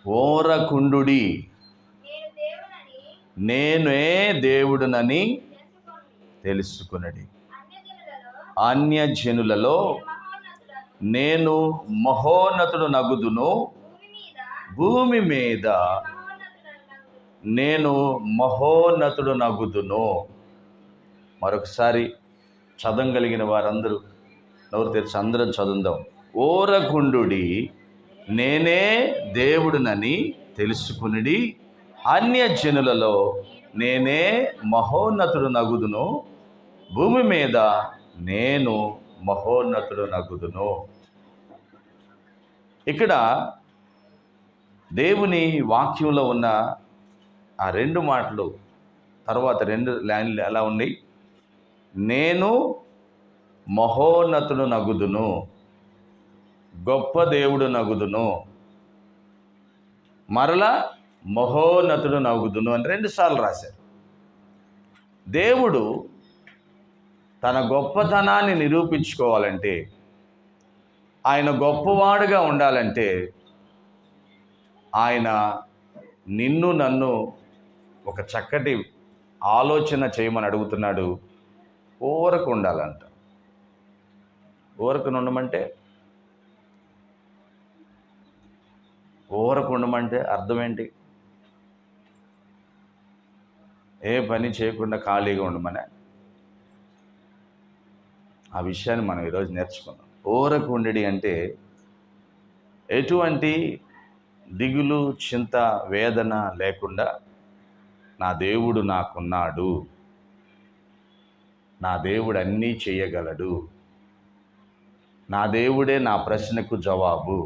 ఓరకుండుడి, నేనే దేవుడునని తెలుసుకునడి. అన్యజనులలో నేను మహోన్నతుడు నగుదును, భూమి మీద నేను మహోన్నతుడు నగుదును. మరొకసారి చదవగలిగిన వారందరూ నోరు తెరిచి అందరం చదువుదాం. ఓరకుండుడి, నేనే దేవుడునని తెలుసుకునిడి, అన్యజనులలో నేనే మహోన్నతుడు నగుదును, భూమి మీద నేను మహోన్నతుడు నగుదును. ఇక్కడ దేవుని వాక్యంలో ఉన్న ఆ రెండు మాటలు తర్వాత రెండు లైన్లు ఎలా ఉన్నాయి? నేను మహోన్నతుడు నగుదును, గొప్ప దేవుడు నగుదును, మరలా మహోన్నతుడు నగుదును అని రెండుసార్లు రాశారు. దేవుడు తన గొప్పతనాన్ని నిరూపించుకోవాలంటే, ఆయన గొప్పవాడుగా ఉండాలంటే, ఆయన నిన్ను నన్ను ఒక చక్కటి ఆలోచన చేయమని అడుగుతున్నాడు. ఊరకు ఉండాలంట. ఊరకు ఉండమంటే అర్థం ఏంటి? ఏ పని చేయకుండా ఖాళీగా ఉండమనే. ఆ విషయాన్ని మనం ఈరోజు నేర్చుకున్నాం. ఊరకు ఉండడి అంటే ఎటువంటి దిగులు, చింత, వేదన లేకుండా నా దేవుడు నాకున్నాడు, నా దేవుడు అన్నీ చేయగలడు, నా దేవుడే నా ప్రశ్నకు జవాబు,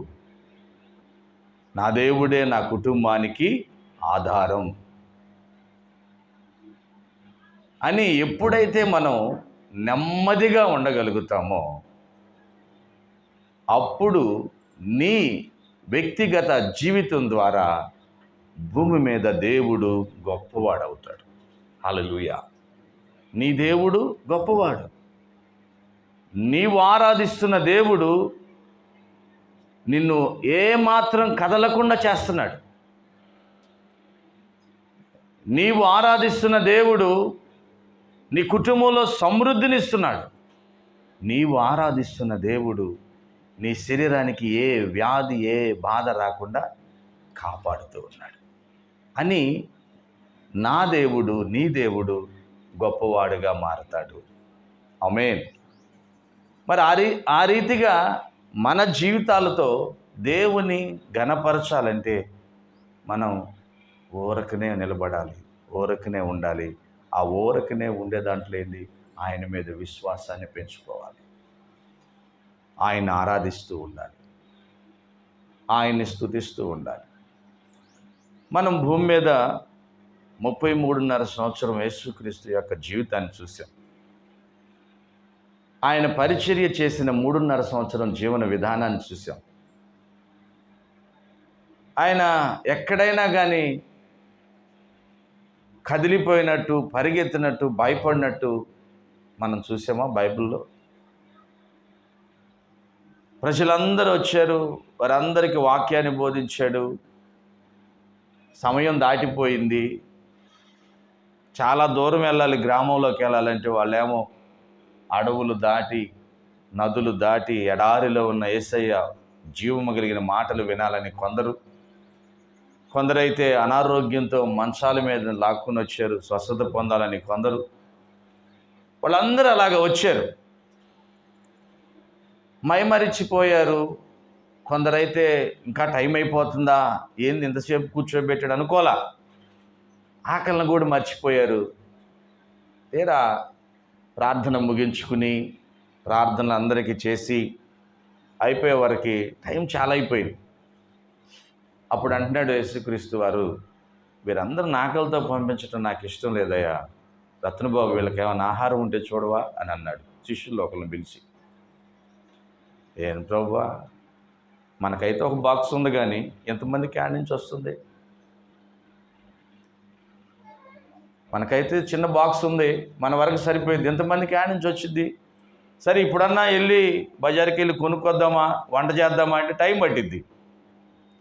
నా దేవుడే నా కుటుంబానికి ఆధారం అని ఎప్పుడైతే మనం నెమ్మదిగా ఉండగలుగుతామో అప్పుడు నీ వ్యక్తిగత జీవితం ద్వారా భూమి మీద దేవుడు గొప్పవాడవుతాడు. హల్లెలూయా. నీ దేవుడు గొప్పవాడు. నీవు ఆరాధిస్తున్న దేవుడు నిన్ను ఏమాత్రం కదలకుండా చేస్తున్నాడు. నీవు ఆరాధిస్తున్న దేవుడు నీ కుటుంబంలో సమృద్ధినిస్తున్నాడు. నీవు ఆరాధిస్తున్న దేవుడు నీ శరీరానికి ఏ వ్యాధి, ఏ బాధ రాకుండా కాపాడుతూ ఉన్నాడు అని నా దేవుడు, నీ దేవుడు గొప్పవాడుగా మారతాడు. ఆమేన్. మరి ఆ రీతిగా మన జీవితాలతో దేవుని ఘనపరచాలంటే మనం ఊరకనే నిలబడాలి, ఊరకనే ఉండాలి. ఆ ఊరకనే ఉండే దాంట్లో ఏంది? ఆయన మీద విశ్వాసాన్ని పెంచుకోవాలి, ఆయన ఆరాధిస్తూ ఉండాలి, ఆయన్ని స్తుతిస్తూ ఉండాలి. మనం భూమి మీద 33.5 సంవత్సరం యేసుక్రీస్తు యొక్క జీవితాన్ని చూసాం. ఆయన పరిచర్య చేసిన 3.5 సంవత్సరం జీవన విధానాన్ని చూసాం. ఆయన ఎక్కడైనా కానీ కదిలిపోయినట్టు, పరిగెత్తినట్టు, భయపడినట్టు మనం చూసామా బైబిల్లో? ప్రజలందరూ వచ్చారు, వారందరికీ వాక్యాన్ని బోధించాడు. సమయం దాటిపోయింది, చాలా దూరం వెళ్ళాలి, గ్రామంలోకి వెళ్ళాలంటే వాళ్ళేమో అడవులు దాటి, నదులు దాటి, ఎడారిలో ఉన్న యేసయ్య జీవము కలిగిన మాటలు వినాలని కొందరైతే అనారోగ్యంతో మంచాల మీద లాక్కుని వచ్చారు, స్వస్థత పొందాలని కొందరు. వాళ్ళందరూ అలాగ వచ్చారు, మైమరిచిపోయారు. కొందరైతే ఇంకా టైం అయిపోతుందా, ఏంది ఇంతసేపు కూర్చోబెట్టాడు అనుకోలా, ఆకలిని కూడా మర్చిపోయారు. తీరా ప్రార్థన ముగించుకుని ప్రార్థనలు అందరికీ చేసి అయిపోయే వరకు టైం చాలా అయిపోయింది. అప్పుడు అంటున్నాడు యేసుక్రీస్తు వారు, వీరందరూ ఆకలితో పంపించడం నాకు ఇష్టం లేదయ్యా, రత్నబాబు వీళ్ళకి ఏమైనా ఆహారం ఉంటే చూడవా అని అన్నాడు శిష్యుల్లో ఒకరిని పిలిచి. ఏం ప్రభువా, మనకైతే ఒక బాక్స్ ఉంది, కానీ ఎంతమందికి యాడ్ నుంచి వస్తుంది? మనకైతే చిన్న బాక్స్ ఉంది, మన వరకు సరిపోయింది, ఎంతమందికి యాడ్ నుంచి వచ్చింది? సరే ఇప్పుడన్నా వెళ్ళి బజార్కి వెళ్ళి కొనుక్కొద్దామా, వంట చేద్దామా అంటే టైం పట్టిద్ది.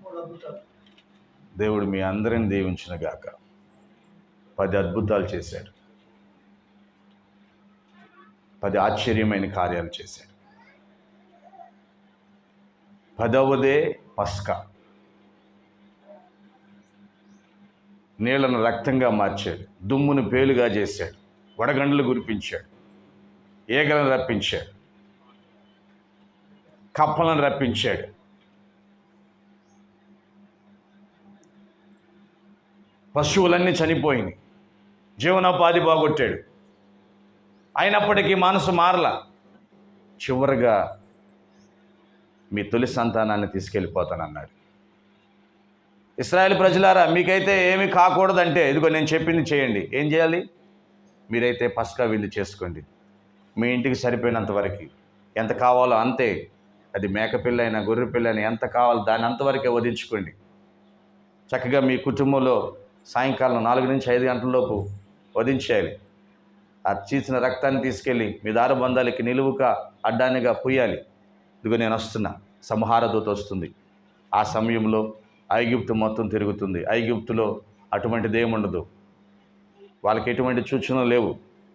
మూడు అద్భుతాలు. దేవుడు మీ అందరిని దీవించును గాక. 10 అద్భుతాలు చేశాడు, 10 ఆశ్చర్యమైన కార్యాలు చేశాడు. 10వదే పస్కా. నీళ్లను రక్తంగా మార్చాడు, దుమ్మును పేలుగా చేశాడు, వడగండ్లు కురిపించాడు, ఈగలను రప్పించాడు, కప్పలను రప్పించాడు. పశువులన్నీ చనిపోయినాయి, జీవనోపాధి బాగొట్టాడు. అయినప్పటికీ మనసు మారలా. చివరిగా మీ తొలి సంతానాన్ని తీసుకెళ్ళిపోతానన్నాడు. ఇశ్రాయేలు ప్రజలారా, మీకైతే ఏమీ కాకూడదంటే ఇదిగో నేను చెప్పింది చేయండి. ఏం చేయాలి? మీరైతే పస్కా విందు చేసుకోండి, మీ ఇంటికి సరిపోయినంత వరకు. ఎంత కావాలో అంతే, అది మేకపిల్ల అయినా గొర్రె పిల్ల అయినా ఎంత కావాలో దాన్ని అంతవరకే వధించుకోండి. చక్కగా మీ కుటుంబంలో సాయంకాలం 4 నుంచి 5 గంటలలోపు వధించేయాలి. ఆ చీల్చిన రక్తాన్ని తీసుకెళ్ళి మీ దారబంధాలకి నిలువుగా అడ్డానిగా పూయాలి. ఇదిగో నేను వస్తున్నా, సంహార దూత వస్తుంది. ఆ సమయంలో ఐగుప్తు మొత్తం తిరుగుతుంది. ఐగుప్తులో అటువంటిది ఏముండదు. వాళ్ళకి ఎటువంటి సూచనలు లేవు,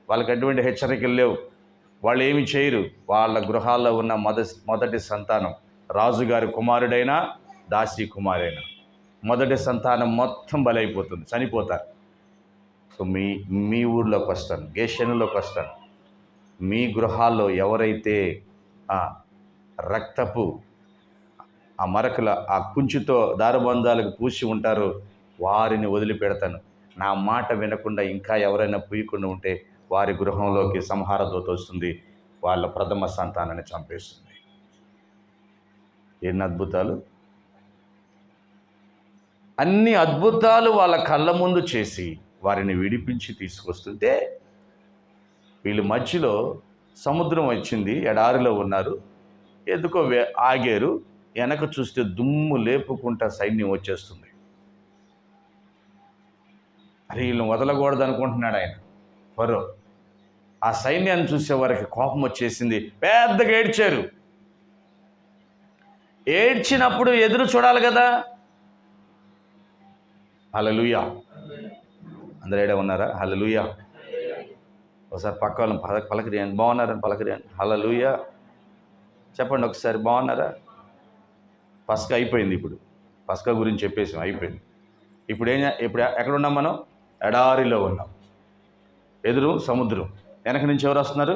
వాళ్ళకి ఎటువంటి హెచ్చరికలు లేవు, వాళ్ళు ఏమి చేయరు. వాళ్ళ గృహాల్లో ఉన్న మొదటి సంతానం రాజుగారి కుమారుడైనా దాసి కుమారైనా మొదటి సంతానం మొత్తం బలైపోతుంది, చనిపోతారు. సో మీ ఊళ్ళోకి వస్తాను, గేషన్లోకి వస్తాను. మీ గృహాల్లో ఎవరైతే ఆ రక్తపు ఆ మరకల ఆ కుంచుతో దారబంధాలకు పూసి ఉంటారో వారిని వదిలిపెడతాను. నా మాట వినకుండా ఇంకా ఎవరైనా పూయకుండా ఉంటే వారి గృహంలోకి సంహార దూత వస్తుంది, వాళ్ళ ప్రథమ సంతానాన్ని చంపేస్తుంది. ఎన్ని అద్భుతాలు! అన్ని అద్భుతాలు వాళ్ళ కళ్ళ ముందు చేసి వారిని విడిపించి తీసుకొస్తుంటే వీళ్ళ మధ్యలో సముద్రం వచ్చింది, ఎడారిలో ఉన్నారు, ఎందుకో ఆగారు. వెనక చూస్తే దుమ్ము లేపుకుంటా సైన్యం వచ్చేస్తుంది. అరే వీళ్ళని వదలకూడదు అనుకుంటున్నాడు ఆయన ఫరో. ఆ సైన్యాన్ని చూసే వారికి కోపం వచ్చేసింది, పెద్దగా ఏడ్చారు. ఏడ్చినప్పుడు ఎదురు చూడాలి కదా. హల్లెలూయా! అందరూ ఏడే ఉన్నారా? హల్లెలూయా! ఒకసారి పక్క వాళ్ళని పలకరియండి, బాగున్నారని పలకరియండి. హల్లెలూయా చెప్పండి ఒకసారి, బాగున్నారా? పస్కా అయిపోయింది. ఇప్పుడు పస్కా గురించి చెప్పేసాం, అయిపోయింది. ఇప్పుడు ఎక్కడున్నాం మనం? ఎడారిలో ఉన్నాం. ఎదురు సముద్రం, వెనక నుంచి ఎవరు వస్తున్నారు?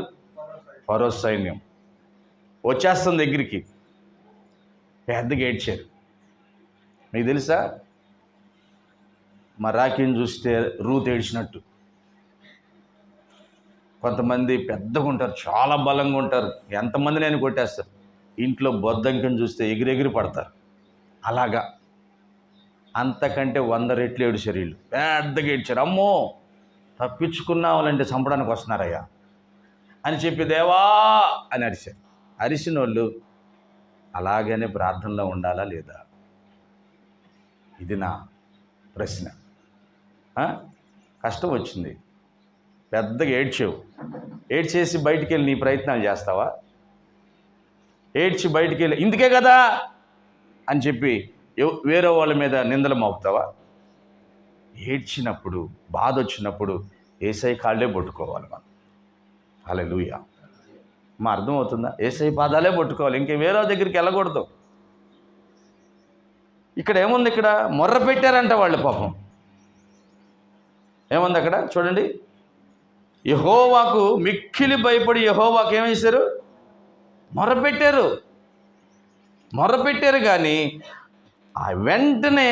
ఫరో సైన్యం వచ్చేస్తుంది దగ్గరికి. పెద్దగా ఏడ్చారు. మీకు తెలుసా, మా రాఖీని చూస్తే రూత్ ఏడ్చినట్టు. కొంతమంది పెద్దగా ఉంటారు, చాలా బలంగా ఉంటారు, ఎంతమంది నేను కొట్టేస్తారు. ఇంట్లో బొద్దంకని చూస్తే ఎగిరెగిరి పడతారు. అలాగా అంతకంటే 100 రెట్లు ఏడ్చారు వీళ్ళు. పెద్దగా ఏడ్చారు. అమ్మో తప్పించుకున్నావాలంటే చంపడానికి వస్తున్నారయ్యా అని చెప్పి దేవా అని అరిశారు. అరిసిన వాళ్ళు అలాగనే ప్రార్థనలో ఉండాలా లేదా? ఇది నా ప్రశ్న. కష్టం వచ్చింది, పెద్దగా ఏడ్చావు, ఏడ్చేసి బయటికి వెళ్ళి నీ ప్రయత్నాలు చేస్తావా? ఏడ్చి బయటికి వెళ్ళి ఇందుకే కదా అని చెప్పి వేరే వాళ్ళ మీద నిందలు మోపుతావా? ఏడ్చినప్పుడు, బాధ వచ్చినప్పుడు యేసయ్య కాళ్ళే పట్టుకోవాలి మనం. హల్లెలూయా! మా అర్థమవుతుందా? యేసయ్య పాదాలే పట్టుకోవాలి, ఇంక వేరే దగ్గరికి వెళ్ళకూడదు. ఇక్కడ ఏముంది? ఇక్కడ మొర్ర పెట్టారంట వాళ్ళు పాపం. ఏముంది అక్కడ చూడండి. యెహోవాకు మిక్కిలి భయపడి యెహోవాకు ఏం చేశారు? మొర్రపెట్టారు. మొర్రపెట్టారు కానీ ఆ వెంటనే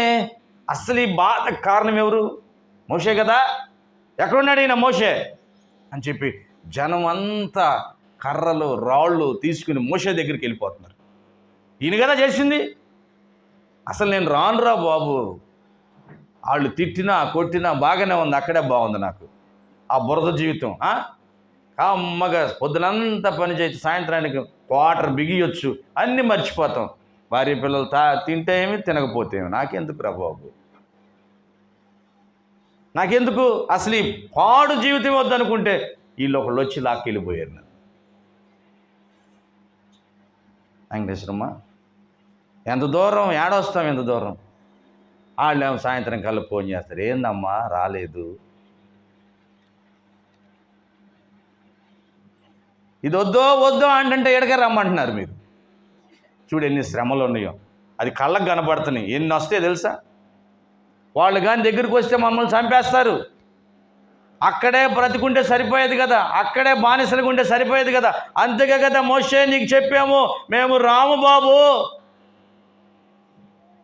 అసలు ఈ బాధ కారణం ఎవరు? మోషే కదా. ఎక్కడున్నాడు ఈయన మోషే అని చెప్పి జనం అంతా కర్రలు రాళ్ళు తీసుకుని మోషే దగ్గరికి వెళ్ళిపోతున్నారు. ఈయన కదా చేసింది. అసలు నేను రానురా బాబు, వాళ్ళు తిట్టినా కొట్టినా బాగానే ఉంది, అక్కడే బాగుంది నాకు ఆ బురద జీవితం. అమ్మగా పొద్దునంతా పని చేసి సాయంత్రానికి క్వార్టర్ బిగియొచ్చు, అన్నీ మర్చిపోతాం. భార్య పిల్లలు తింటే ఏమి తినకపోతే ఏమి, నాకెందుకు రా బాబు, నాకెందుకు? అసలు ఈ పాడు జీవితం వద్దనుకుంటే వీళ్ళు ఒకళ్ళు వచ్చి లాక్కెళ్ళిపోయారు నన్ను. వెంకటేశ్వరమ్మ ఎంత దూరం ఏడొస్తాం, ఎంత దూరం వాళ్ళేమో సాయంత్రం కల్లా ఫోన్ చేస్తారు, ఏందమ్మా రాలేదు, ఇది వద్దో వద్దో అంటే ఎడగా రమ్మంటున్నారు. మీరు చూడు ఎన్ని శ్రమలు ఉన్నాయో, అది కళ్ళకు కనపడుతున్నాయి. ఎన్ని వస్తాయో తెలుసా? వాళ్ళు కానీ దగ్గరికి వస్తే మమ్మల్ని చంపేస్తారు. అక్కడే బ్రతికుంటే సరిపోయేది కదా, అక్కడే బానిసలుగా ఉంటే సరిపోయేది కదా. అంతేగా కదా మోషే నీకు చెప్పాము, మేము రాము బాబు,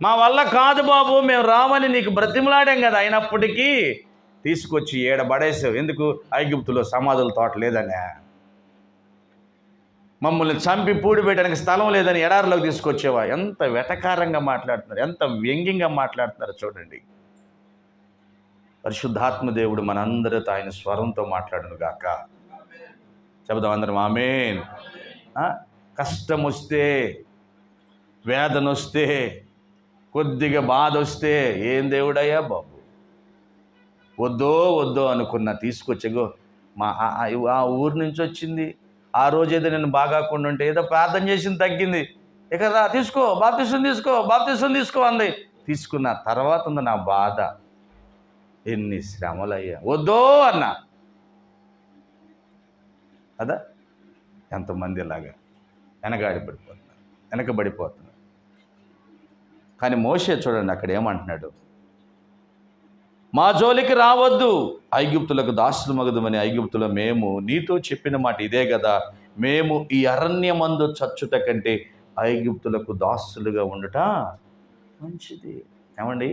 మా వల్ల కాదు బాబు, మేము రామని నీకు బ్రతిమలాడాం కదా. అయినప్పటికీ తీసుకొచ్చి ఏడబడేసావు. ఎందుకు? ఐగుప్తులో సమాధుల తోట లేదనే, మమ్మల్ని చంపి పూడి పెట్టడానికి స్థలం లేదని ఎడారిలోకి తీసుకొచ్చేవా. ఎంత వెటకారంగా మాట్లాడుతున్నారు, ఎంత వ్యంగ్యంగా మాట్లాడుతున్నారు చూడండి. పరిశుద్ధాత్మ దేవుడు మనందరితో ఆయన స్వరంతో మాట్లాడును గాక. చెబుదాం అందరం ఆమేన్. కష్టం వస్తే, వేదన వస్తే, కొద్దిగా బాధ వస్తే, ఏం దేవుడయ్యా బాబు, వద్దో వద్దో అనుకున్నా తీసుకొచ్చేగో మా ఆ ఊరు నుంచి వచ్చింది. ఆ రోజు ఏదో నేను బాగాకుండా ఉంటే ఏదో ప్రార్థన చేసింది, తగ్గింది, ఇక రా తీసుకో బాప్తిసం తీసుకో అంది. తీసుకున్న తర్వాత ఉంది నా బాధ. ఎన్ని శ్రమలయ్యా, వద్దో అన్నా కదా. ఎంతమంది ఇలాగా వెనకబడిపోతున్నారు. కానీ మోషే చూడండి అక్కడ ఏమంటున్నాడు, మా జోలికి రావద్దు, ఐగుప్తులకు దాసులు మగదుమని ఐగుప్తులో మేము నీతో చెప్పిన మాట ఇదే కదా, మేము ఈ అరణ్యమందు చచ్చుట కంటే ఐగుప్తులకు దాసులుగా ఉండుట మంచిది. ఏమండి,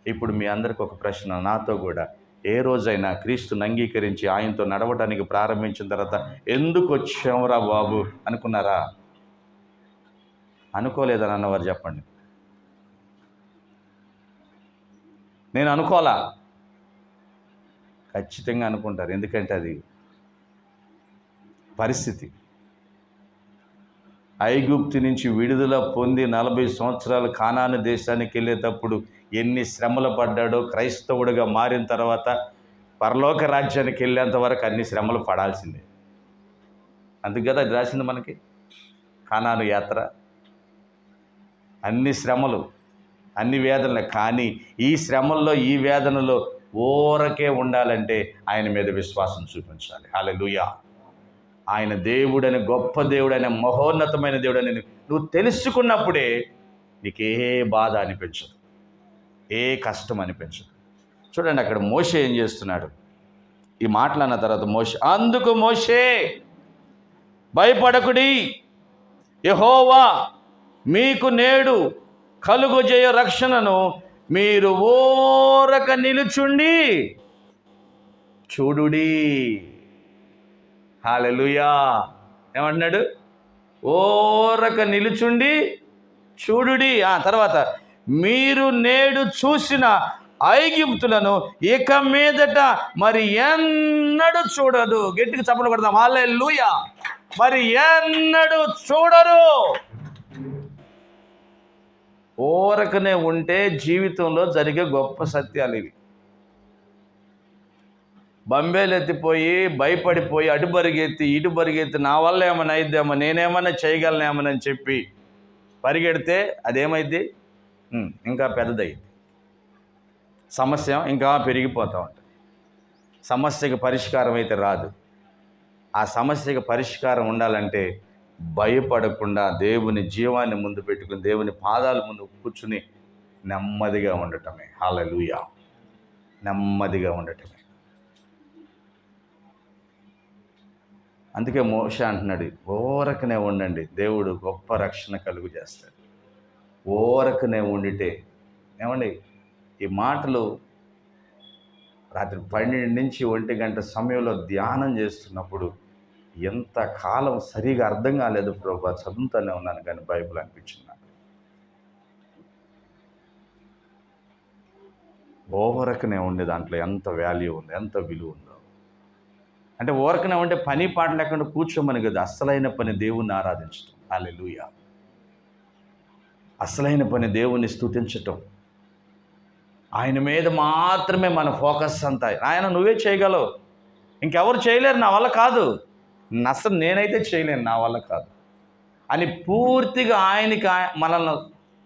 ఇప్పుడు మీ అందరికి ఒక ప్రశ్న, నాతో కూడా. ఏ రోజైనా క్రీస్తుని అంగీకరించి ఆయనతో నడవడానికి ప్రారంభించిన తర్వాత ఎందుకు వచ్చావురా బాబు అనుకున్నారా? అనుకోలేదని అన్నవారు చెప్పండి. నేను అనుకోలా, ఖచ్చితంగా అనుకుంటారు. ఎందుకంటే అది పరిస్థితి. ఐగుప్తు నుంచి విడుదల పొంది 40 సంవత్సరాలు కానాను దేశానికి వెళ్ళేటప్పుడు ఎన్ని శ్రమలు పడ్డాడో, క్రైస్తవుడిగా మారిన తర్వాత పరలోక రాజ్యానికి వెళ్ళేంత వరకు అన్ని శ్రమలు పడాల్సిందే. అందుకు కదా అది రాసింది మనకి, కానాను యాత్ర. అన్ని శ్రమలు, అన్ని వేదనలు. కానీ ఈ శ్రమల్లో, ఈ వేదనలో ఊరకే ఉండాలంటే ఆయన మీద విశ్వాసం చూపించాలి. హల్లెలూయా. ఆయన దేవుడని, గొప్ప దేవుడని, మహోన్నతమైన దేవుడని నువ్వు తెలుసుకున్నప్పుడే నీకే బాధ అనిపించదు, ఏ కష్టం అనిపించదు. చూడండి అక్కడ మోషే ఏం చేస్తున్నాడు. ఈ మాటలన్న తర్వాత అందుకు మోషే భయపడకుడి, యెహోవా మీకు నేడు కలుగజేయ రక్షణను మీరు ఊరక నిలుచుండి చూడుడి. హల్లెలూయా. ఏమంటున్నాడు? ఊరక నిలుచుండి చూడుడి. తర్వాత మీరు నేడు చూసిన ఐగుప్తులను ఇక మీదట మరి ఎన్నడూ చూడదు. గట్టిగా చప్పట్లు కొడదాం. హల్లెలూయా. మరి ఎన్నడూ చూడరు. ఊరకనే ఉంటే జీవితంలో జరిగే గొప్ప సత్యాలు ఇవి. బంబేలు ఎత్తిపోయి, భయపడిపోయి, అటు పరిగెత్తి ఇటు పరిగెత్తి, నా వల్ల ఏమైనా అయిద్దామో, నేనేమన్నా చేయగలనేమని చెప్పి పరిగెడితే అదేమైద్ది? ఇంకా పెద్దదయ్యింది. సమస్య ఇంకా పెరిగిపోతూ ఉంటుంది. సమస్యకి పరిష్కారం అయితే రాదు. ఆ సమస్యకి పరిష్కారం ఉండాలంటే భయపడకుండా దేవుని జీవాన్ని ముందు పెట్టుకుని, దేవుని పాదాల ముందు కూర్చుని నెమ్మదిగా ఉండటమే. హల్లెలూయా. నెమ్మదిగా ఉండటమే. అందుకే మోషే అంటున్నాడు, ఊరకనే ఉండండి, దేవుడు గొప్ప రక్షణ కలుగు చేస్తాడు. ఊరకనే ఉండితే. ఏమండి, ఈ మాటలు రాత్రి 12 నుంచి 1 గంట సమయంలో ధ్యానం చేస్తున్నప్పుడు ఎంత కాలం సరిగా అర్థం కాలేదు ప్రభు, చదువుతూనే ఉన్నాను కానీ బైబిల్ అనిపించింది నాకు. ఊరకనే ఉండే దాంట్లో ఎంత వాల్యూ ఉంది, ఎంత విలువ ఉందో. అంటే ఊరకనే ఉంటే పని పాట లేకుండా కూర్చోమని కదా, అస్సలైన పని దేవుణ్ణి ఆరాధించటం. హల్లెలూయా. అస్సలైన పని దేవుణ్ణి స్తుతించటం. ఆయన మీద మాత్రమే మన ఫోకస్ అంతా. ఆయన నువ్వే చేయగలవు, ఇంకెవరు చేయలేరు, నా వల్ల కాదు, అసలు నేనైతే చేయలేను, నా వల్ల కాదు అని పూర్తిగా ఆయనకి మనల్ని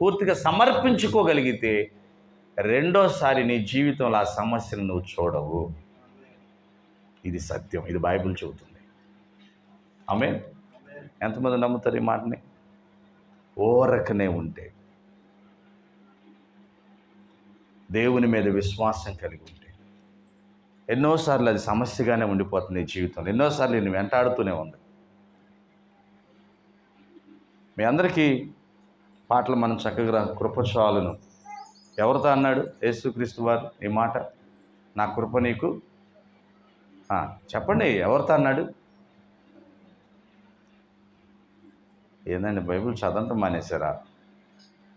పూర్తిగా సమర్పించుకోగలిగితే రెండోసారి నీ జీవితంలో ఆ సమస్యను నువ్వు చూడవు. ఇది సత్యం, ఇది బైబిల్ చెబుతుంది. ఆమేన్. ఎంతమంది నమ్ముతారు ఈ మాటని? ఓరకనే ఉంటే, దేవుని మీద విశ్వాసం కలిగి ఉంటే, ఎన్నోసార్లు అది సమస్యగానే ఉండిపోతుంది నీ జీవితంలో. ఎన్నోసార్లు నేను వెంటాడుతూనే ఉంది. మీ అందరికీ పాటలు మనం చక్కగా కృప చాలును. ఎవరితో అన్నాడు యేసుక్రీస్తు వారు ఈ మాట? నా కృప నీకు. చెప్పండి, ఎవరితో అన్నాడు? ఏందండి బైబిల్ చదవటం మానేశారా?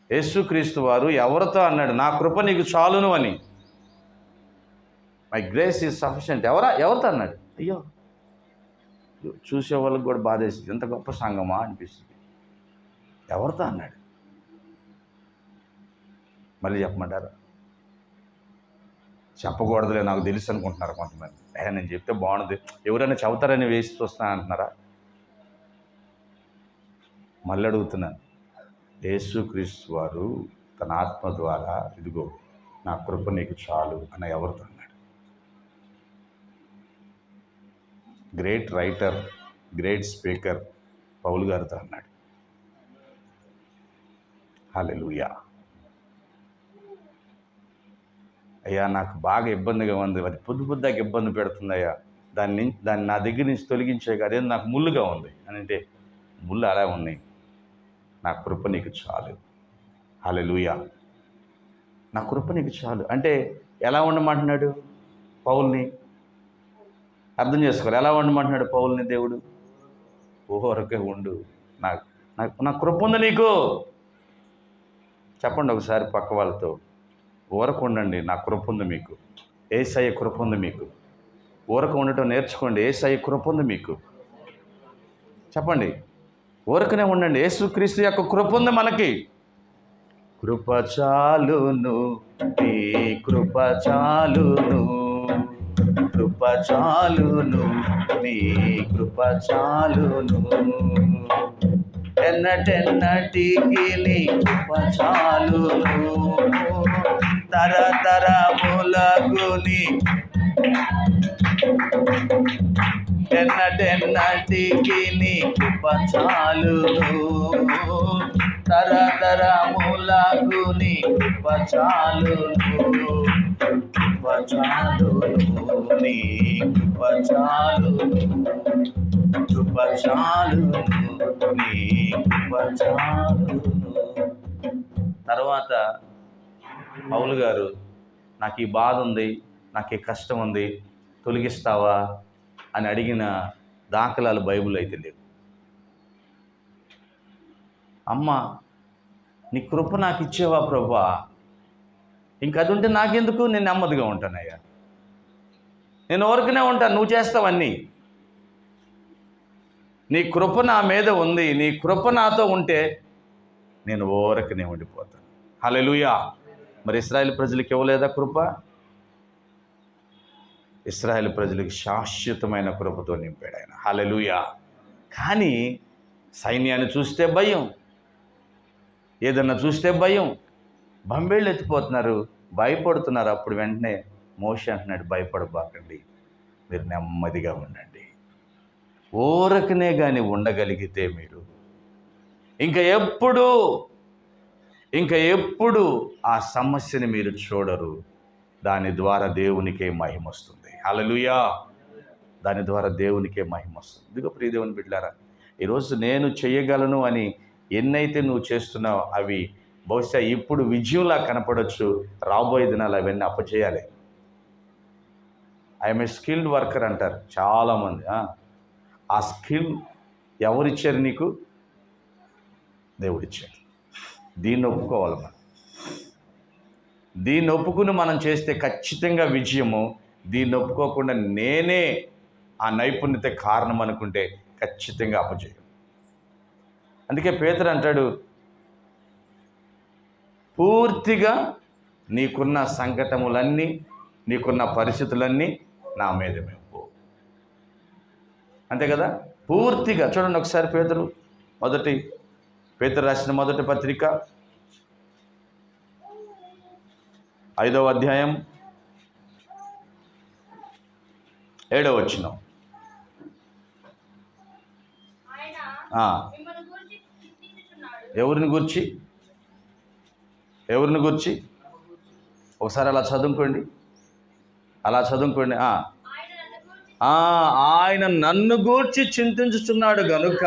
యేసుక్రీస్తు వారు ఎవరితో అన్నాడు నా కృప నీకు చాలును అని? My grace is sufficient. ఎవరితో అన్నాడు? అయ్యో, చూసే వాళ్ళకి కూడా బాధేస్తుంది. ఎంత గొప్ప సంఘమా అనిపిస్తుంది. ఎవరితో అన్నాడు? మళ్ళీ చెప్పమంటారా? చెప్పకూడదులే, నాకు తెలుసు అనుకుంటున్నారు కొంతమంది. నేను చెప్తే బాగుంది, ఎవరైనా చెబుతారని వేసి చూస్తాను అంటున్నారా? మళ్ళీ అడుగుతున్నాను, యేసుక్రీస్తు వారు తన ఆత్మ ద్వారా ఇదిగో నా కృప నీకు చాలు అని ఎవరితో అన్నాడు? గ్రేట్ రైటర్, గ్రేట్ స్పీకర్ పౌలు గారితో అన్నాడు. హల్లెలూయా. అయ్యా, నాకు బాగా ఇబ్బందిగా ఉంది, అది పొద్దుగా ఇబ్బంది పెడుతుందయ్యా, దాన్ని నా దగ్గర నుంచి తొలగించే అదేం నాకు ముళ్ళుగా ఉంది అని అంటే, ముళ్ళు అలా ఉన్నాయి, నా కృప నీకు చాలు. హల్లెలూయా. నా కృప నీకు చాలు అంటే ఎలా ఉండమంటున్నాడు పౌల్ని? అర్థం చేసుకోవాలి. ఎలా ఉండమంటున్నాడు పౌల్ని దేవుడు? ఓరకే ఉండు, నా కృప ఉంది నీకు. చెప్పండి ఒకసారి పక్క వాళ్ళతో, ఊరకు ఉండండి, నా కృప ఉంది మీకు. యేసయ్య కృప ఉంది మీకు. ఊరకు ఉండటం నేర్చుకోండి, యేసయ్య కృప ఉంది మీకు. చెప్పండి, ఊరకనే ఉండండి, యేసుక్రీస్తు యొక్క కృప ఉంది మనకి. కృప చాలును, నీ కృప చాలును, కృప చాలును, నీ కృప చాలును, ఎన్నటెన్నటికి నీ కృప చాలును, తరతరములకు నీ ఎన్నటెన్నటికి నీ కృప చాలును, తరతరములకు నీ కృప చాలును, కృప చాలును, నీ కృప చాలును, కృప చాలును, నీ కృప చాలును. తర్వాత పౌలు గారు, నాకు ఈ బాధ ఉంది, నాకు ఈ కష్టం ఉంది, తొలగిస్తావా అని అడిగిన దాఖలాలు బైబిల్ అయితే లేవు. అమ్మ, నీ కృప నాకు ఇచ్చేవా ప్రభువా? ఇంక అది ఉంటే నాకెందుకు, నేను నెమ్మదిగా ఉంటానయ్యా, నేను ఊరికనే ఉంటాను, నువ్వు చేస్తావన్నీ. నీ కృప నా మీద ఉంది, నీ కృప నాతో ఉంటే నేను ఊరికనే ఉండిపోతాను. హల్లెలూయా. మరి ఇశ్రాయేలు ప్రజలకు ఇవ్వలేదా కృప? ఇశ్రాయేలు ప్రజలకు శాశ్వతమైన కృపతో నింపాడు ఆయన. హల్లెలూయా. కానీ సైన్యాన్ని చూస్తే భయం, ఏదన్నా చూస్తే భయం, బంబేళ్ళు ఎత్తిపోతున్నారు, భయపడుతున్నారు. అప్పుడు వెంటనే మోషే అంటున్నాడు, భయపడబాకండి, మీరు నెమ్మదిగా ఉండండి. ఊరకనే కానీ ఉండగలిగితే మీరు ఇంకా ఎప్పుడు ఆ సమస్యని మీరు చూడరు. దాని ద్వారా దేవునికే మహిమ వస్తుంది. హల్లెలూయా. దాని ద్వారా దేవునికే మహిమ వస్తుంది. ఇదిగో ప్రియ దేవుని బిడ్డలారా, ఈరోజు నేను చేయగలను అని ఎన్నైతే నువ్వు చేస్తున్నావు అవి బహుశా ఇప్పుడు విజయంలా కనపడవచ్చు, రాబోయే దినాలు అవన్నీ అప్పచేయాలి. ఐఎమ్ ఏ స్కిల్డ్ వర్కర్ అంటారు చాలామంది. ఆ స్కిల్ ఎవరిచ్చారు నీకు? దేవుడిచ్చాడు. దీన్ని ఒప్పుకోవాలి మనం. దీన్ని ఒప్పుకుని మనం చేస్తే ఖచ్చితంగా విజయము. దీన్ని ఒప్పుకోకుండా నేనే ఆ నైపుణ్యత కారణం అనుకుంటే ఖచ్చితంగా అపజయం. అందుకే పేతురు అంటాడు, పూర్తిగా నీకున్న సంకటములన్నీ, నీకున్న పరిస్థితులన్నీ నా మీద మేము. అంతే కదా? పూర్తిగా చూడండి ఒకసారి పేతురు రాసిన మొదటి పత్రిక 5వ అధ్యాయం 7వ వచనం. ఎవరిని గురించి ఒకసారి అలా చదువుకోండి. ఆయన నన్ను గూర్చి చింతించుచున్నాడు గనుక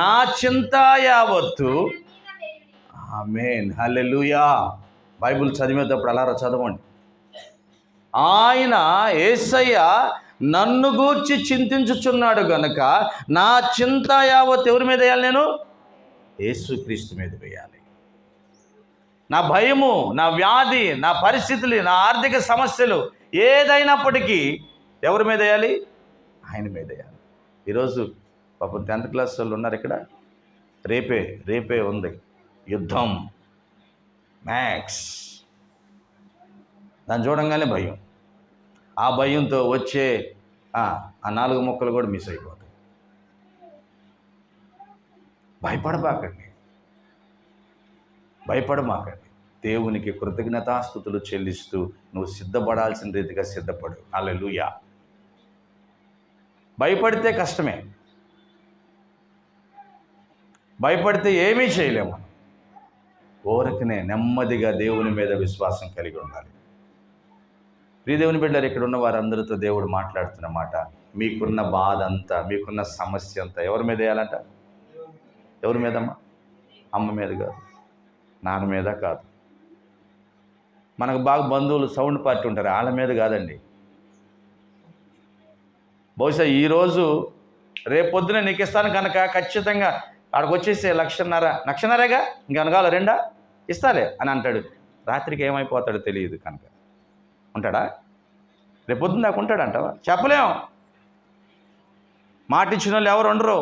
నా చింత యావత్తు. ఆమేన్, హల్లెలూయా. బైబిల్ చదివేటప్పుడు అలా చదవండి. ఆయన యేసయ్య నన్ను గూర్చి చింతించుచున్నాడు గనుక నా చింత యావత్ ఎవరి మీద వేయాలి? నేను యేసుక్రీస్తు మీద వేయాలి. నా భయము, నా వ్యాధి, నా పరిస్థితులు, నా ఆర్థిక సమస్యలు ఏదైనప్పటికీ ఎవరి మీద వేయాలి? ఆయన మీద వేయాలి. ఈరోజు పాపం 10th క్లాస్ వాళ్ళు ఉన్నారు ఇక్కడ. రేపే ఉంది యుద్ధం, మ్యాథ్స్. దాన్ని చూడంగానే భయం. ఆ భయంతో వచ్చే ఆ 4 ముక్కలు కూడా మిస్ అయిపోతాయి. భయపడమాకండి. దేవునికి కృతజ్ఞతాస్తుతులు చెల్లిస్తూ నువ్వు సిద్ధపడాల్సిన రీతిగా సిద్ధపడు. హల్లెలూయా. భయపడితే కష్టమే. భయపడితే ఏమీ చేయలేము. ఊరకనే నెమ్మదిగా దేవుని మీద విశ్వాసం కలిగి ఉండాలి. ప్రియదేవుని బిడ్డలు, ఇక్కడ ఉన్న వారందరితో దేవుడు మాట్లాడుతున్న మాట, మీకున్న బాధ అంతా, మీకున్న సమస్య అంతా ఎవరి మీద వేయాలంట? ఎవరి మీదమ్మా? అమ్మ మీద కాదు, నాన్న మీద కాదు. మనకు బాగా బంధువులు సౌండ్ పార్టీ ఉంటారు, వాళ్ళ మీద కాదండి. బహుశా ఈరోజు రేపొద్దున నీకు ఇస్తాను కనుక ఖచ్చితంగా ఆడికి వచ్చేసి 1,50,000గా ఇంకనగాల 2 ఇస్తాలే అని అంటాడు. రాత్రికి ఏమైపోతాడో తెలియదు కనుక ఉంటాడా? రేపొద్దున దాకా ఉంటాడు అంటావా? చెప్పలేం. మాట ఇచ్చిన వాళ్ళు ఎవరు ఉండరు.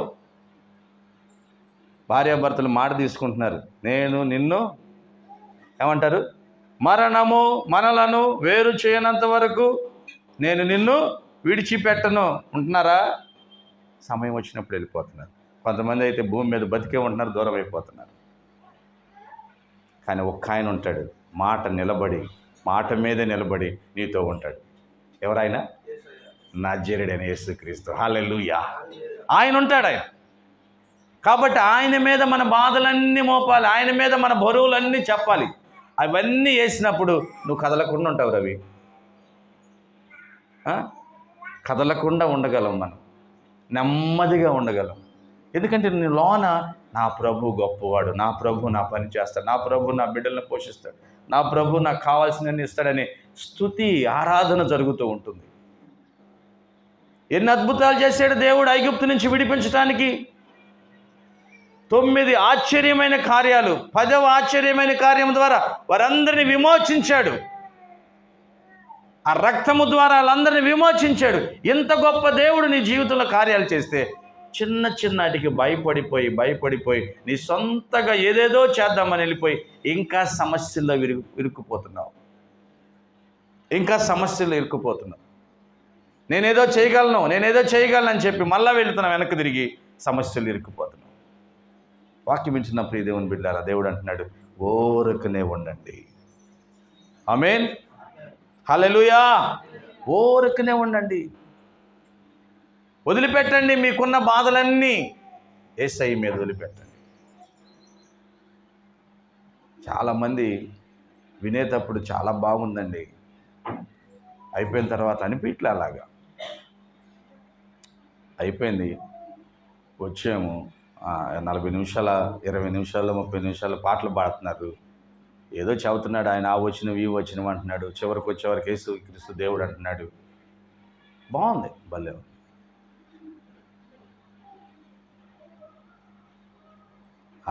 భార్యాభర్తలు మాట తీసుకుంటున్నారు. నేను నిన్ను ఏమంటారు? మరణము మనలను వేరు చేయనంత వరకు నేను నిన్ను విడిచిపెట్టను ఉంటున్నారా? సమయం వచ్చినప్పుడు వెళ్ళిపోతున్నారు. కొంతమంది అయితే భూమి మీద బతికే ఉంటున్నారు, దూరం అయిపోతున్నారు. కానీ ఒక్క ఆయన ఉంటాడు, మాట మీదే నిలబడి నీతో ఉంటాడు. ఎవరైనా? నజరేయుడైన యేసుక్రీస్తు. హల్లెలూయా. ఆయన ఉంటాడు. ఆయన కాబట్టి ఆయన మీద మన బాధలన్నీ మోపాలి, ఆయన మీద మన బరువులన్నీ చెప్పాలి. అవన్నీ వేసినప్పుడు నువ్వు కదలకుండా ఉంటావు రవి. కదలకుండా ఉండగలం, మనం నెమ్మదిగా ఉండగలం. ఎందుకంటే నేను లోన నా ప్రభు గొప్పవాడు, నా ప్రభు నా పని చేస్తాడు, నా ప్రభు నా బిడ్డలను పోషిస్తాడు, నా ప్రభు నాకు కావాల్సినన్ని ఇస్తాడనే స్తుతి ఆరాధన జరుగుతూ ఉంటుంది. ఎన్ని అద్భుతాలు చేశాడు దేవుడు ఐగుప్తు నుంచి విడిపించడానికి. 9 ఆశ్చర్యమైన కార్యాలు, 10వ ఆశ్చర్యమైన కార్యం ద్వారా వారందరినీ విమోచించాడు. ఆ రక్తము ద్వారా వాళ్ళందరినీ విమోచించాడు. ఇంత గొప్ప దేవుడు నీ జీవితంలో కార్యాలు చేస్తే చిన్నటికి భయపడిపోయి నీ సొంతగా ఏదేదో చేద్దామని వెళ్ళిపోయి ఇంకా సమస్యల్లో ఇరుక్కుపోతున్నావు. నేనేదో చేయగలను అని చెప్పి మళ్ళా వెళుతున్నావు, వెనక్కి తిరిగి సమస్యలు ఇరుక్కుపోతున్నావు. వాక్యం ఇచ్చిన ప్రియ దేవుని బిడ్డలారా, దేవుడు అంటున్నాడు, ఓరకనే ఉండండి. ఆమేన్, హల్లెలూయా. ఓరకనే ఉండండి. వదిలిపెట్టండి మీకున్న బాధలన్నీ, యేసయ్య మీద వదిలిపెట్టండి. చాలామంది వినేటప్పుడు చాలా బాగుందండి, అయిపోయిన తర్వాత అనిపించలే. అలాగా అయిపోయింది, వచ్చాము 40 నిమిషాల 20 నిమిషాలు 30 నిమిషాలు పాటలు పాడుతున్నారు, ఏదో చెబుతున్నాడు ఆయన, ఆ వచ్చినవి ఈ వచ్చినవి అంటున్నాడు. చివరికి వచ్చేవరకు యేసుక్రీస్తు దేవుడు అంటున్నాడు. బాగుంది, భలే.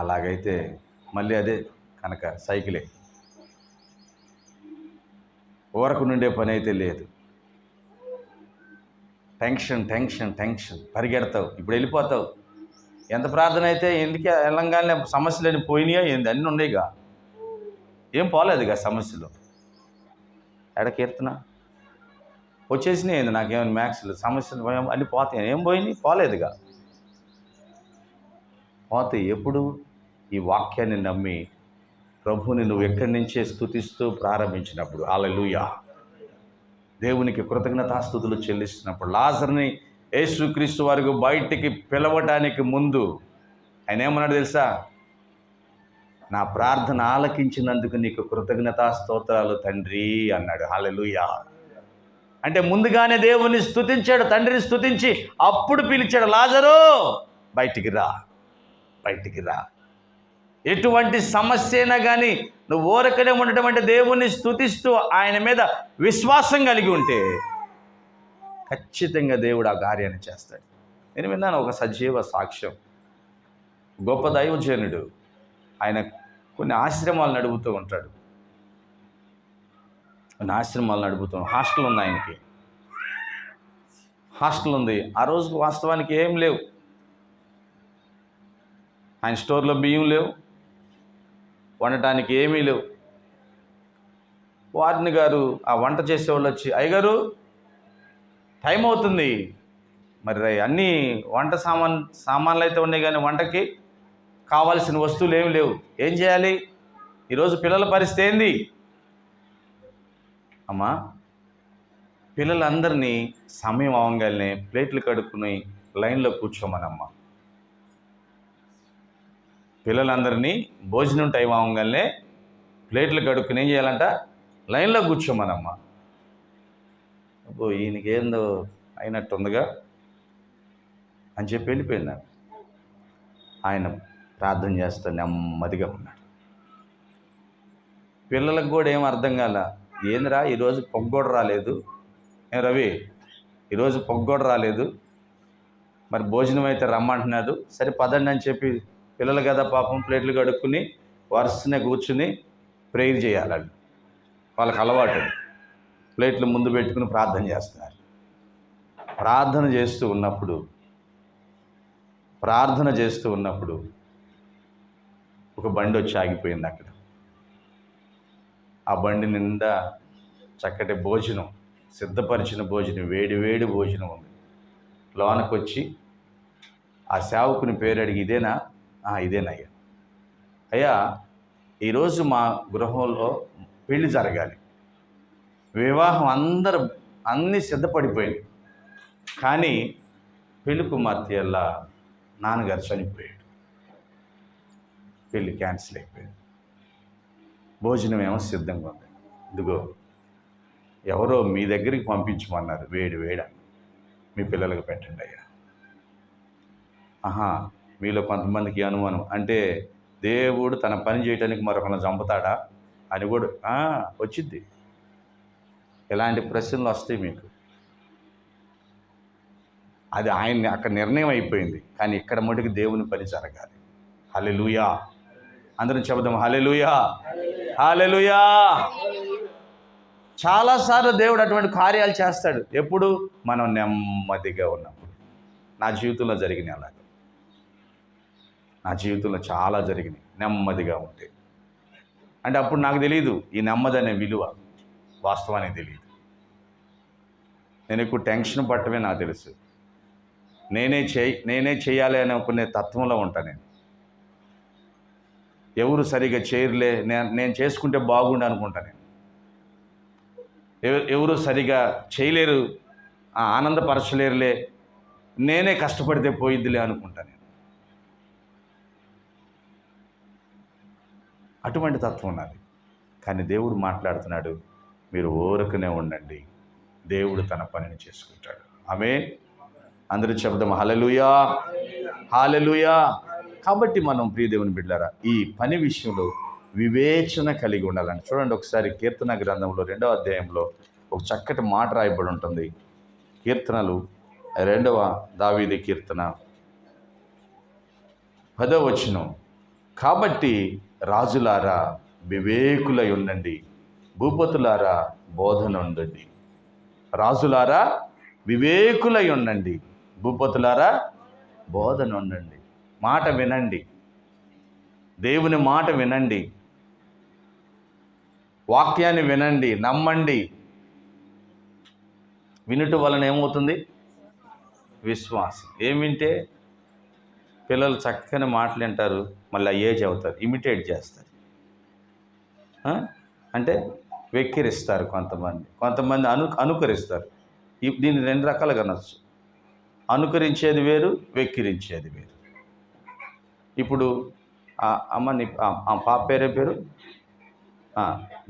అలాగైతే మళ్ళీ అదే కనుక సైకిలే, ఊరకు నుండే పని అయితే లేదు. టెన్షన్ పరిగెడతావు, ఇప్పుడు వెళ్ళిపోతావు. ఎంత ప్రార్థన అయితే ఎందుకు వెళ్ళంగానే సమస్యలు పోయినాయో ఏంది, అన్నీ ఉండేగా, ఏం పోలేదుగా సమస్యలు. కీర్తన వచ్చేసినాయి ఏంది, నాకేమైనా మ్యాథ్స్లు సమస్యలు అన్నీ పోతాయి, ఏం పోయినాయి, పోలేదుగా. పోతాయి ఎప్పుడు? ఈ వాక్యాన్ని నమ్మి ప్రభువుని నువ్వు ఎక్కడి నుంచే స్తుతిస్తూ ప్రారంభించినప్పుడు, హల్లెలూయా, దేవునికి కృతజ్ఞతాస్తుతులు చెల్లిస్తున్నప్పుడు, లాజరుని యేసుక్రీస్తు వారికి బయటికి పిలవటానికి ముందు ఆయన ఏమన్నాడు తెలుసా? నా ప్రార్థన ఆలకించినందుకు నీకు కృతజ్ఞతాస్తోత్రాలు తండ్రి అన్నాడు. హల్లెలూయా. అంటే ముందుగానే దేవుని స్తుతించాడు, తండ్రిని స్తుతించి అప్పుడు పిలిచాడు, లాజరు బయటికి రా, బయటికి రా. ఎటువంటి సమస్య అయినా కానీ నువ్వు ఊరకనే ఉన్నటువంటి దేవుణ్ణి స్తుతిస్తూ ఆయన మీద విశ్వాసం కలిగి ఉంటే ఖచ్చితంగా దేవుడు ఆ కార్యాన్ని చేస్తాడు. నేను విన్నాను ఒక సజీవ సాక్ష్యం. గొప్ప దైవజనుడు, ఆయన కొన్ని ఆశ్రమాలు నడుపుతూ ఉంటాడు. కొన్ని ఆశ్రమాలు నడుపుతూ, హాస్టల్ ఉంది ఆయనకి, హాస్టల్ ఉంది. ఆ రోజుకు వాస్తవానికి ఏం లేవు. ఆయన స్టోర్లో బియ్యం లేవు, వండటానికి ఏమీ లేవు. వార్డెన్ గారు, ఆ వంట చేసేవాళ్ళు వచ్చి, అయ్యగారు టైం అవుతుంది, మరి అన్నీ వంట సామాన్లు అయితే ఉన్నాయి కానీ వంటకి కావాల్సిన వస్తువులు ఏమి లేవు, ఏం చేయాలి? ఈరోజు పిల్లల పరిస్థితి ఏంది? అమ్మా, పిల్లలందరినీ సమయం అవ్వగానే ప్లేట్లు కడుక్కుని లైన్లో కూర్చోమనమ్మా. పిల్లలందరినీ భోజనం టైం అవ్వగానే ప్లేట్లు కడుక్కుని ఏం చేయాలంట? లైన్లో కూర్చోమనమ్మా. అబ్బో, ఈయనకేందో అయినట్టుందిగా అని చెప్పి వెళ్ళిపోయింది. ఆయన ప్రార్థన చేస్తా నెమ్మదిగా ఉన్నాడు. పిల్లలకు కూడా ఏం అర్థం కాల. ఏందిరా ఈరోజు పొగ్గోడ రాలేదు, ఏం రవి ఈరోజు పొగ్గోడ రాలేదు, మరి భోజనం అయితే రమ్మంటున్నాడు, సరే పదండి అని చెప్పి పిల్లలు కదా పాపం ప్లేట్లు కడుక్కుని వరుసనే కూర్చుని ప్రేయర్ చేయాలని వాళ్ళకి అలవాటు. ప్లేట్లు ముందు పెట్టుకుని ప్రార్థన చేస్తున్నారు. ప్రార్థన చేస్తూ ఉన్నప్పుడు ఒక బండి వచ్చి ఆగిపోయింది అక్కడ. ఆ బండి నిండా చక్కటి భోజనం, సిద్ధపరిచిన భోజనం, వేడి వేడి భోజనం ఉంది. లోనకు వచ్చి ఆ సేవకుని పేరు అడిగి, ఇదేనా? ఇదేనయ్యా. అయ్యా, ఈరోజు మా గృహంలో పెళ్లి జరగాలి, వివాహం అన్నీ సిద్ధపడిపోయింది, కానీ పెళ్లి కుమార్తె అలా నాన్నగారు చనిపోయాడు, పెళ్ళి క్యాన్సిల్ అయిపోయింది. భోజనం ఏమో సిద్ధంగా ఉంది, ఇదిగో ఎవరో మీ దగ్గరికి పంపించమన్నారు, వేడి వేడ మీ పిల్లలకు పెట్టండి అయ్యా. మీలో కొంతమందికి అనుమానం, అంటే దేవుడు తన పని చేయడానికి మరొకరిని చంపుతాడా అని కూడా వచ్చింది. ఎలాంటి ప్రశ్నలు వస్తాయి మీకు? అది ఆయన్ని అక్కడ నిర్ణయం అయిపోయింది, కానీ ఇక్కడ మటుకు దేవుని పని జరగాలి. హల్లెలూయా. అందరం చెబుదాం హల్లెలూయా, హల్లెలూయా. చాలాసార్లు దేవుడు అటువంటి కార్యాలు చేస్తాడు. ఎప్పుడు? మనం నెమ్మదిగా ఉన్నప్పుడు. నా జీవితంలో జరిగినాయి అలాగే, నా జీవితంలో చాలా జరిగినాయి నెమ్మదిగా ఉంటే. అంటే అప్పుడు నాకు తెలియదు ఈ నెమ్మది అనే విలువ, వాస్తవానికి తెలియదు. నేను ఎక్కువ టెన్షన్ పట్టమే నాకు తెలుసు. నేనే చేయాలి అని అనుకునే తత్వంలో ఉంటాను నేను. ఎవరు సరిగా చేయరులే, నేను చేసుకుంటే బాగుండు అనుకుంటాను నేను. ఎవరు సరిగా చేయలేరు, ఆనందపరచలేరులే, నేనే కష్టపడితే పోయిద్దిలే అనుకుంటాను నేను. అటువంటి తత్వం నాది. కానీ దేవుడు మాట్లాడుతున్నాడు, మీరు ఊరకనే ఉండండి, దేవుడు తన పనిని చేసుకుంటాడు. ఆమేన్. అందరూ చెప్దాం హల్లెలూయా, హల్లెలూయా. కాబట్టి మనం ప్రియ దేవుని బిడ్డలారా, ఈ పని విషయంలో వివేచన కలిగి ఉండాలని. చూడండి ఒకసారి కీర్తన గ్రంథంలో 2వ అధ్యాయంలో ఒక చక్కటి మాట రాయబడి ఉంటుంది. కీర్తనలు 2వ దావీదు కీర్తన 10వ వచనం. కాబట్టి రాజులారా వివేకులై ఉండండి, భూపతులారా బోధన ఉండండి. రాజులారా వివేకులై ఉండండి, భూపతులారా బోధన ఉండండి. మాట వినండి, దేవుని మాట వినండి, వాక్యాన్ని వినండి, నమ్మండి. వినుట వలన ఏమవుతుంది? విశ్వాసం. ఏం వింటే? పిల్లలు చక్కని మాటలు వింటారు, మళ్ళీ అయ్యే చెబుతారు, ఇమిటేట్ చేస్తారు. అంటే వెక్కిరిస్తారు కొంతమంది అనుకరిస్తారు. దీన్ని 2 రకాలుగా అనొచ్చు. అనుకరించేది వేరు, వెక్కిరించేది వేరు. ఇప్పుడు అమ్మ నీ పాప పేరు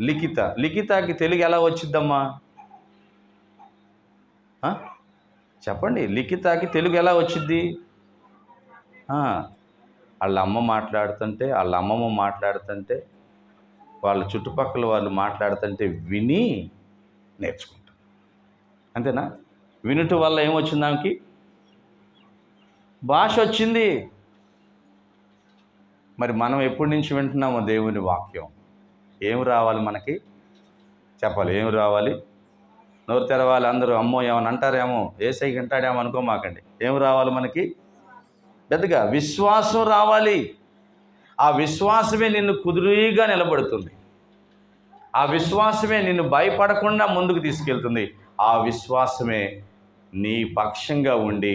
లిఖితకి తెలుగు ఎలా వచ్చిద్దమ్మా? చెప్పండి, లిఖితకి తెలుగు ఎలా వచ్చిద్ది? వాళ్ళ అమ్మ మాట్లాడుతుంటే, వాళ్ళ అమ్మమ్మ మాట్లాడుతుంటే, వాళ్ళ చుట్టుపక్కల వాళ్ళు మాట్లాడుతుంటే విని నేర్చుకుంటాం. అంతేనా? వినుట వల్ల ఏమొచ్చింది ఆమెకి? భాష వచ్చింది. మరి మనం ఎప్పటి నుంచి వింటున్నామో దేవుని వాక్యం? ఏం రావాలి మనకి? చెప్పాలి, ఏం రావాలి? నోరు తెరవాలి. అందరూ అమ్మో ఏమని అంటారేమో, ఏసైకి వింటాడేమో అనుకోమాకండి. ఏం రావాలి మనకి? పెద్దగా విశ్వాసం రావాలి. ఆ విశ్వాసమే నిన్ను కుదురుగా నిలబడుతుంది. ఆ విశ్వాసమే నిన్ను భయపడకుండా ముందుకు తీసుకెళ్తుంది. ఆ విశ్వాసమే నీ పక్షంగా ఉండి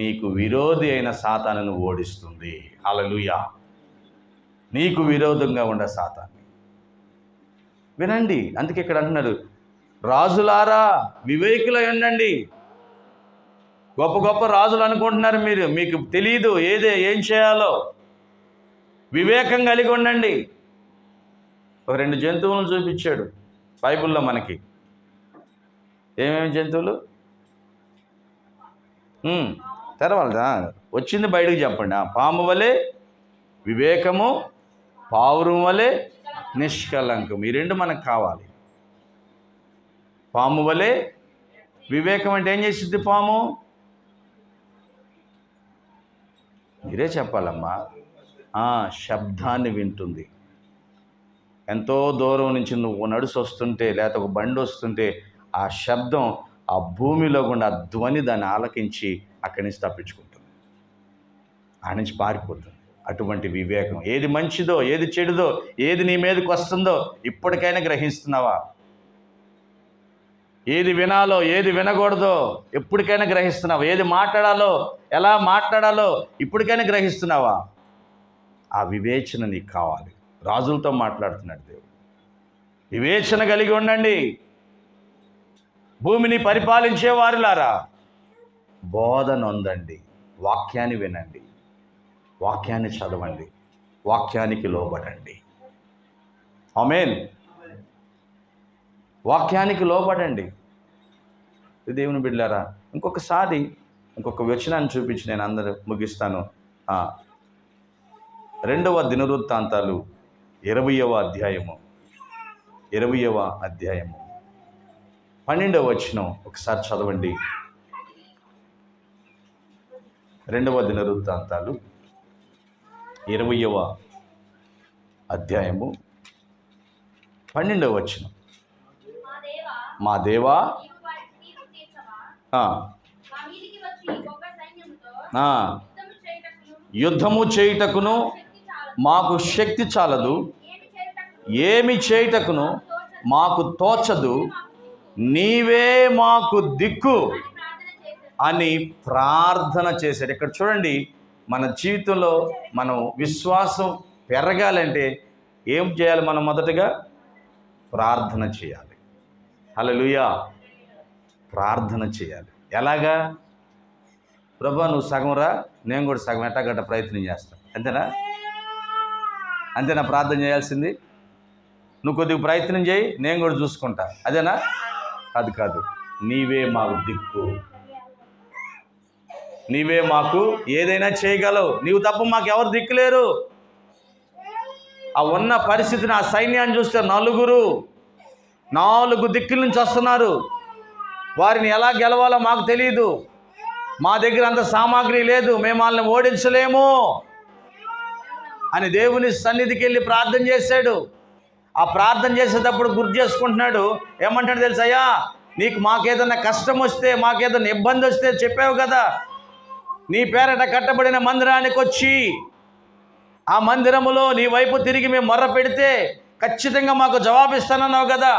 నీకు విరోధి అయిన సాతానును ఓడిస్తుంది. హల్లెలూయా. నీకు విరోధంగా ఉండే సాతాన్ని వినండి. అందుకే ఇక్కడ అంటున్నారు, రాజులారా వివేకులై ఉండండి. గొప్ప గొప్ప రాజులు అనుకుంటున్నారు మీరు, మీకు తెలియదు ఏం చేయాలో. వివేకం కలిగి ఉండండి. ఒక 2 జంతువులను చూపించాడు బైబిల్లో మనకి. ఏమేమి జంతువులు? తెరవాలదా? వచ్చింది బయటకు చెప్పండి. పాము వలె వివేకము, పావురం వలె నిష్కలంకం. ఈ 2 మనకు కావాలి. పాము వలె వివేకం అంటే ఏం చేసిద్ది పాము? మీరే చెప్పాలమ్మా. శబ్దాన్ని వింటుంది. ఎంతో దూరం నుంచి నువ్వు నడుసు వస్తుంటే, లేకపోతే ఒక బండి వస్తుంటే, ఆ శబ్దం ఆ భూమిలో గుండా ఆ ధ్వని దాన్ని ఆలకించి అక్కడి నుంచి తప్పించుకుంటుంది, ఆ నుంచి పారిపోతుంది. అటువంటి వివేకం. ఏది మంచిదో, ఏది చెడుదో, ఏది నీ మీదకి వస్తుందో ఇప్పటికైనా గ్రహిస్తున్నావా? ఏది వినాలో, ఏది వినకూడదో ఎప్పటికైనా గ్రహిస్తున్నావా? ఏది మాట్లాడాలో, ఎలా మాట్లాడాలో ఇప్పటికైనా గ్రహిస్తున్నావా? ఆ వివేచన నీకు కావాలి. రాజులతో మాట్లాడుతున్నాడు దేవుడు. వివేచన కలిగి ఉండండి. భూమిని పరిపాలించే వారులారా, బోధన ఉందండి. వాక్యాన్ని వినండి, వాక్యాన్ని చదవండి, వాక్యానికి లోబడండి. ఆమేన్. వాక్యానికి లోబడండి. దేవుని బిడ్డలారా, ఇంకొక వచనాన్ని చూపించి నేను అందరూ ముగిస్తాను. 2వ దినవృత్తాంతాలు 20వ అధ్యాయము 12వ వచనం ఒకసారి చదవండి. 2వ దినవృత్తాంతాలు 20వ అధ్యాయము 12వ వచనం. మా దేవా యుద్ధము చేయుటకును మాకు శక్తి చాలదు, ఏమి చేయుటకును మాకు తోచదు, నీవే మాకు దిక్కు అని ప్రార్థన చేశాడు. ఇక్కడ చూడండి, మన జీవితంలో మనం విశ్వాసం పెరగాలంటే ఏం చేయాలి? మనం మొదటగా ప్రార్థన చేయాలి. హల్లెలూయా. ప్రార్థన చేయాలి. ఎలాగా? ప్రభువా నువ్వు సగం రా, నేను కూడా సగం ఎట్టగట్ట ప్రయత్నం చేస్తాను. అంతేనా ప్రార్థన చేయాల్సింది? నువ్వు కొద్దిగా ప్రయత్నం చేయి, నేను కూడా చూసుకుంటా, అదేనా? కాదు. నీవే మాకు దిక్కు, నీవే మాకు ఏదైనా చేయగలవు, నీవు తప్ప మాకు ఎవరు దిక్కులేరు. ఆ ఉన్న పరిస్థితిని, ఆ సైన్యాన్ని చూస్తే 4 దిక్కుల నుంచి వస్తున్నారు. వారిని ఎలా గెలవాలో మాకు తెలియదు, మా దగ్గర అంత సామాగ్రి లేదు, మేము వాళ్ళని ఓడించలేము అని దేవుని సన్నిధికి వెళ్ళి ప్రార్థన చేశాడు. ఆ ప్రార్థన చేసేటప్పుడు గుర్తు చేసుకుంటున్నాడు. ఏమంటాడు తెలుసయ్యా? మాకేదన్నా కష్టం వస్తే, మాకేదన్నా ఇబ్బంది వస్తే చెప్పావు కదా, నీ పేరట కట్టబడిన మందిరానికి వచ్చి ఆ మందిరములో నీ వైపు తిరిగి మేము మొర్ర పెడితే ఖచ్చితంగా మాకు జవాబిస్తానన్నావు కదా.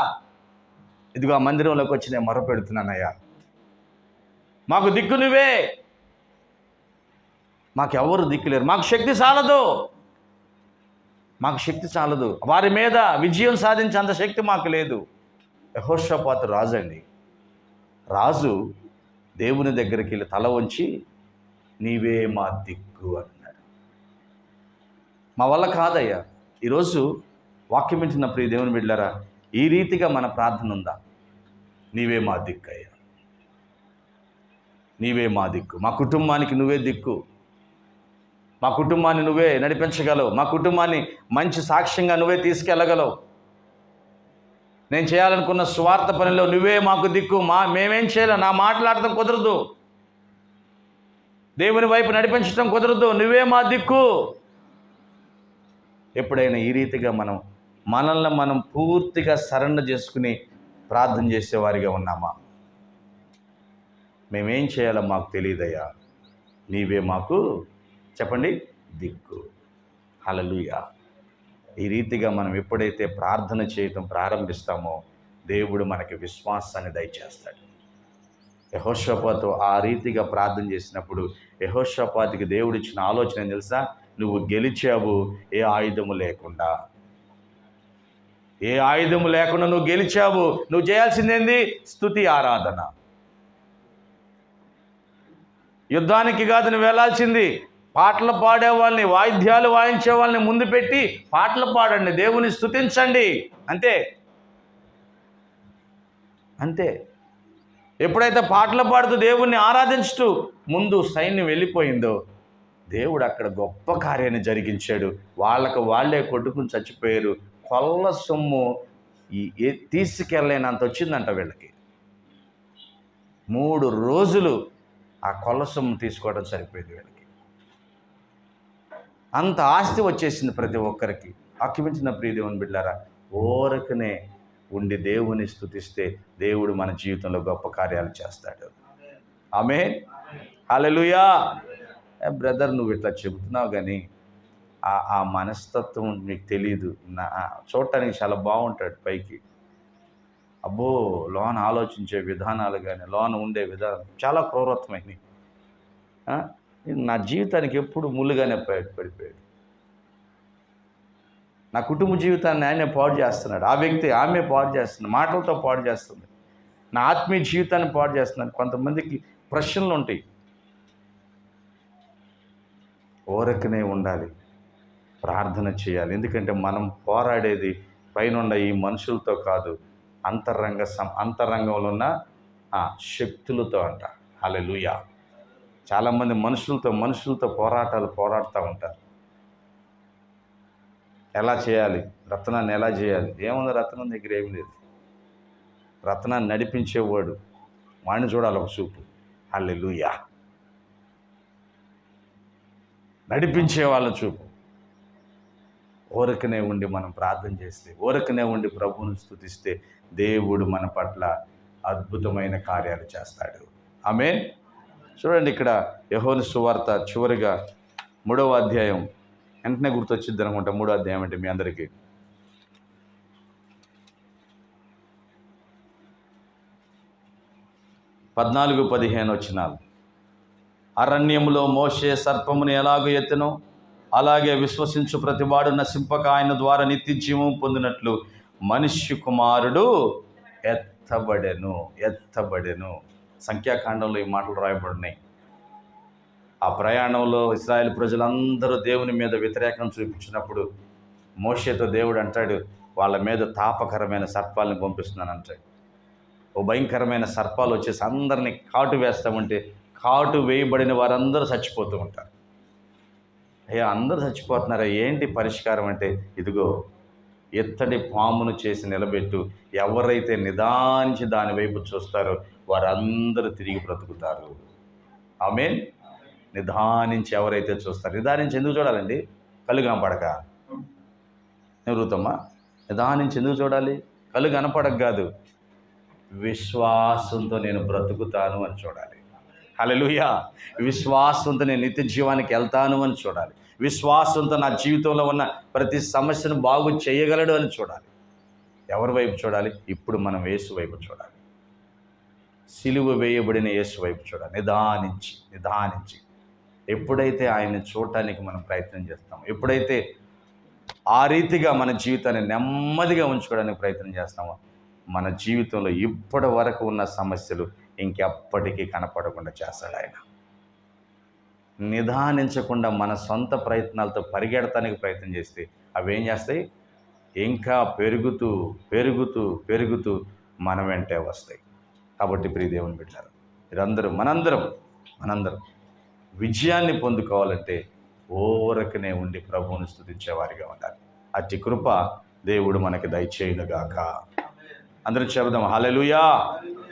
ఇదిగో ఆ మందిరంలోకి వచ్చి నేను మొర్ర పెడుతున్నానయ్యా, మాకు దిక్కు నువ్వే, మాకెవరు దిక్కులేరు, మాకు శక్తి చాలదు, మాకు శక్తి చాలదు, వారి మీద విజయం సాధించే అంత శక్తి మాకు లేదు. యెహోషాపాతు రాజు అండి. రాజు దేవుని దగ్గరికి వెళ్ళి తల వంచి, నీవే మా దిక్కు అన్నాడు. మా వల్ల కాదయ్యా. ఈరోజు వాక్యం వింటున్న ప్రియ దేవుని బిడ్డలారా, ఈ రీతిగా మన ప్రార్థన ఉందా? నీవే మా దిక్కు అయ్యా, నీవే మా దిక్కు, మా కుటుంబానికి నువ్వే దిక్కు, మా కుటుంబాన్ని నువ్వే నడిపించగలవు, మా కుటుంబాన్ని మంచి సాక్ష్యంగా నువ్వే తీసుకెళ్ళగలవు. నేను చేయాలనుకున్న స్వార్థ పనిలో నువ్వే మాకు దిక్కు, మేమేం చేయాలి, నా మాట్లాడటం కుదరదు, దేవుని వైపు నడిపించడం కుదరదు, నువ్వే మా దిక్కు. ఎప్పుడైనా ఈ రీతిగా మనల్ని మనం పూర్తిగా సరెండర్ చేసుకుని ప్రార్థన చేసేవారిగా ఉన్నామా? మేమేం చేయాలో మాకు తెలియదయ్యా, నీవే మాకు చెప్పండి దిక్కు. హల్లెలూయా. ఈ రీతిగా మనం ఎప్పుడైతే ప్రార్థన చేయటం ప్రారంభిస్తామో దేవుడు మనకి విశ్వాసాన్ని దయచేస్తాడు. యెహోషాపాతు ఆ రీతిగా ప్రార్థన చేసినప్పుడు యెహోషాపాతుకి దేవుడు ఇచ్చిన ఆలోచన ఏం తెలుసా? నువ్వు గెలిచావు ఏ ఆయుధము లేకుండా. ఏ ఆయుధము లేకుండా నువ్వు గెలిచావు. నువ్వు చేయాల్సిందేంది? స్తుతి ఆరాధన. యుద్ధానికి కాదు నువ్వు వెళ్ళాల్సింది. పాటలు పాడేవాళ్ళని, వాయిద్యాలు వాయించే వాళ్ళని ముందు పెట్టి పాటలు పాడండి, దేవుని స్తుతించండి, అంతే అంతే. ఎప్పుడైతే పాటలు పాడుతూ దేవుణ్ణి ఆరాధించుతూ ముందు సైన్యం వెళ్ళిపోయిందో దేవుడు అక్కడ గొప్ప కార్యాన్ని జరిగించాడు. వాళ్ళే కొట్టుకుని చచ్చిపోయారు. కొల్ల సొమ్ము తీసుకెళ్ళలేనంత వచ్చిందంట వీళ్ళకి. 3 రోజులు ఆ కొల్ల సొమ్ము తీసుకోవడం సరిపోయింది వీళ్ళకి. అంత ఆస్తి వచ్చేసింది ప్రతి ఒక్కరికి. ఆక్రమించిన ప్రియ దేవుని బిడ్డలారా, ఓరకనే ఉండి దేవుని స్తుతిస్తే దేవుడు మన జీవితంలో గొప్ప కార్యాలు చేస్తాడు. ఆమేన్, హల్లెలూయా. బ్రదర్, నువ్వు ఇట్లా చెబుతున్నావు కానీ ఆ మనస్తత్వం నీకు తెలీదు. చూడటానికి చాలా బాగుంటాడు పైకి, అబ్బో లోన ఆలోచించే విధానాలు కానీ లోన ఉండే విధానం చాలా క్రూరత్వమైనవి. నా జీవితానికి ఎప్పుడు ముళ్ళుగానే పడిపోయాడు. నా కుటుంబ జీవితాన్ని ఆయనే పాడు చేస్తున్నాడు. ఆ వ్యక్తి ఆమె పాడు చేస్తుంది, మాటలతో పాడు చేస్తుంది. నా ఆత్మీయ జీవితాన్ని పాడు చేస్తున్నాడు. కొంతమందికి ప్రశ్నలు ఉంటాయి. ఓరకనే ఉండాలి, ప్రార్థన చేయాలి. ఎందుకంటే మనం పోరాడేది పైన ఈ మనుషులతో కాదు, అంతరంగంలో ఉన్న శక్తులతో అంట. హల్లెలూయా. చాలామంది మనుషులతో పోరాడుతూ ఉంటారు. ఎలా చేయాలి, రత్నాన్ని ఎలా చేయాలి? ఏముంది, రత్నం దగ్గర ఏమి లేదు. రత్నాన్ని నడిపించేవాడు, వాడిని చూడాలి ఒక చూపు. హల్లెలూయా. నడిపించే వాళ్ళ చూపు. ఓరకనే ఉండి మనం ప్రార్థన చేస్తే, ఓరకనే ఉండి ప్రభువును స్తుతిస్తే దేవుడు మన పట్ల అద్భుతమైన కార్యాలు చేస్తాడు. ఆమేన్. చూడండి, ఇక్కడ యోహాను సువార్త చివరిగా 3వ అధ్యాయం, వెంటనే గుర్తొచ్చిద్ది అనుకుంటా. 3వ అధ్యాయం అంటే మీ అందరికీ 14-15 వచనాలు. అరణ్యములో మోషే సర్పమును ఎలాగో ఎత్తెనో అలాగే విశ్వసించు ప్రతివాడు నశింపక ఆయన ద్వారా నిత్య జీవం పొందినట్లు మనుష్య కుమారుడు ఎత్తబడెను. సంఖ్యాకాండంలో ఈ మాటలు రాయబడినాయి. ఆ ప్రయాణంలో ఇశ్రాయేలు ప్రజలందరూ దేవుని మీద వ్యతిరేకం చూపించినప్పుడు మోషేతో దేవుడు అంటాడు, వాళ్ళ మీద తాపకరమైన సర్పాలను పంపిస్తున్నాను అంటాడు. ఓ భయంకరమైన సర్పాలు వచ్చేసి అందరినీ కాటు వేస్తామంటే కాటు వేయబడిన వారందరూ చచ్చిపోతూ ఉంటారు. అయ్యా, అందరూ చచ్చిపోతున్నారా, ఏంటి పరిష్కారం అంటే, ఇదిగో ఎత్తడి పామును చేసి నిలబెట్టు, ఎవరైతే నిదానించి దాని వైపు చూస్తారో వారందరూ తిరిగి బ్రతుకుతారు. ఆమేన్. నిదానించి ఎవరైతే చూస్తారో, నిదానించి ఎందుకు చూడాలండి? కళ్ళు కనపడక నివృత్తమ్మా, నిదానించి ఎందుకు చూడాలి? కళ్ళు కనపడక కాదు, విశ్వాసంతో నేను బ్రతుకుతాను అని చూడాలి. హల్లెలూయా. విశ్వాసంతో నేను నిత్య జీవానికి వెళ్తాను అని చూడాలి. విశ్వాసంతో నా జీవితంలో ఉన్న ప్రతి సమస్యను బాగు చేయగలడు అని చూడాలి. ఎవరి వైపు చూడాలి? ఇప్పుడు మనం యేసు వైపు చూడాలి. సిలువ వేయబడిన యేసు వైపు చూడాలి. నిదానించి ఎప్పుడైతే ఆయన్ని చూడటానికి మనం ప్రయత్నం చేస్తామో, ఎప్పుడైతే ఆ రీతిగా మన జీవితాన్ని నెమ్మదిగా ఉంచుకోవడానికి ప్రయత్నం చేస్తాము, మన జీవితంలో ఇప్పటి వరకు ఉన్న సమస్యలు ఇంకెప్పటికీ కనపడకుండా చేస్తాడు ఆయన. నిదానించకుండా మన సొంత ప్రయత్నాలతో పరిగెడటానికి ప్రయత్నం చేస్తే అవేం చేస్తాయి? ఇంకా పెరుగుతూ పెరుగుతూ పెరుగుతూ మన వెంటే వస్తాయి. కాబట్టి ప్రియ దేవుని బిడ్డలారా, మీరందరూ మనందరం విజయాన్ని పొందుకోవాలంటే ఊరకనే ఉండి ప్రభువుని స్తుతించేవారిగా ఉండాలి. అట్టి కృప దేవుడు మనకి దయచేయునుగాక. అందరం చెబుదాం హల్లెలూయా.